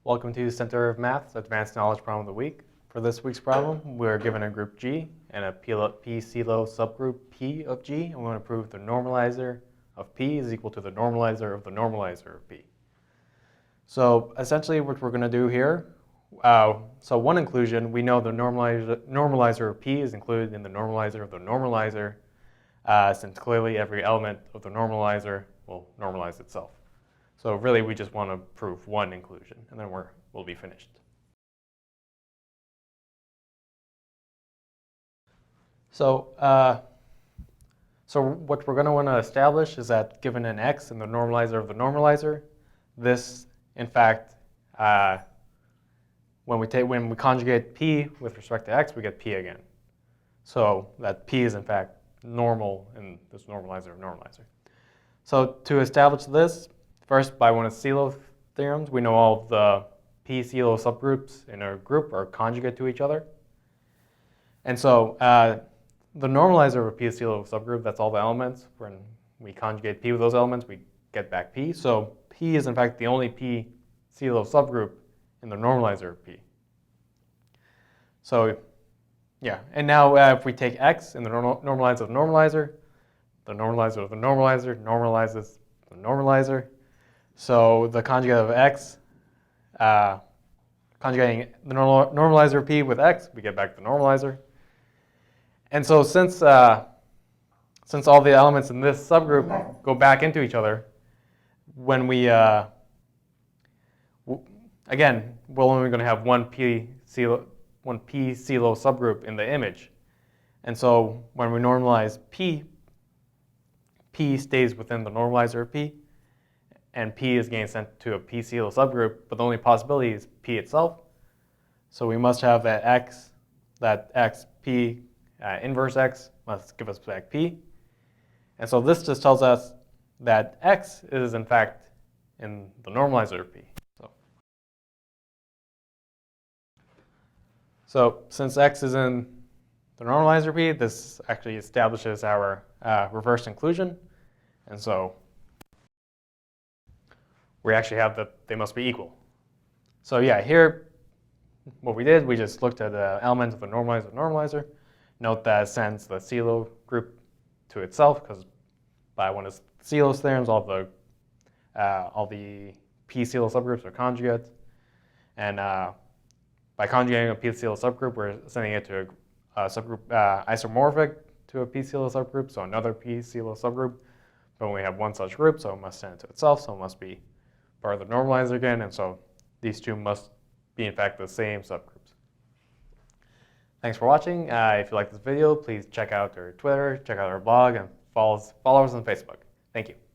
Welcome to Center of Math's Advanced Knowledge Problem of the Week. For this week's problem, we're given a group G and a p-Sylow subgroup P of G, and we want to prove the normalizer of P is equal to the normalizer of the normalizer of P. So essentially what we're going to do here, so one inclusion, we know the normalizer of P is included in the normalizer of the normalizer, since clearly every element of the normalizer will normalize itself. So really, we just want to prove one inclusion, and then we'll be finished. So what we're going to want to establish is that given an x in the normalizer of the normalizer, this, in fact, when we conjugate p with respect to x, we get p again. So that p is, in fact, normal in this normalizer of normalizer. So to establish this, first, by one of Sylow theorems, we know all of the p-Sylow subgroups in a group are conjugate to each other. And so the normalizer of a p-Sylow subgroup, that's all the elements. When we conjugate p with those elements, we get back p. So p is, in fact, the only p-Sylow subgroup in the normalizer of p. So yeah, and now if we take x in the normalizer of the normalizer of the normalizer normalizes the normalizer. So the conjugate of x, conjugating the normalizer of p with x, we get back the normalizer. And so since all the elements in this subgroup go back into each other, when we, again, we're only going to have one p-Sylow subgroup in the image. And so when we normalize p stays within the normalizer of p, and p is getting sent to a p-Sylow subgroup, but the only possibility is p itself. So we must have that x p inverse x must give us back p. And so this just tells us that x is, in fact, in the normalizer of p. So since x is in the normalizer of p, this actually establishes our reverse inclusion. And so we actually have that they must be equal. So yeah, here what we did, we just looked at the element of the normalizer. Note that it sends the Sylow group to itself, because by one of Sylow's theorems, all the p-Sylow subgroups are conjugate. And by conjugating a p-Sylow subgroup, we're sending it to a subgroup isomorphic to a p-Sylow subgroup, so another p-Sylow subgroup. But we have one such group, so it must send it to itself, so it must be part of the normalizer again, and so these two must be, in fact, the same subgroups. Thanks for watching. If you like this video, please check out our Twitter, check out our blog, and follow us on Facebook. Thank you.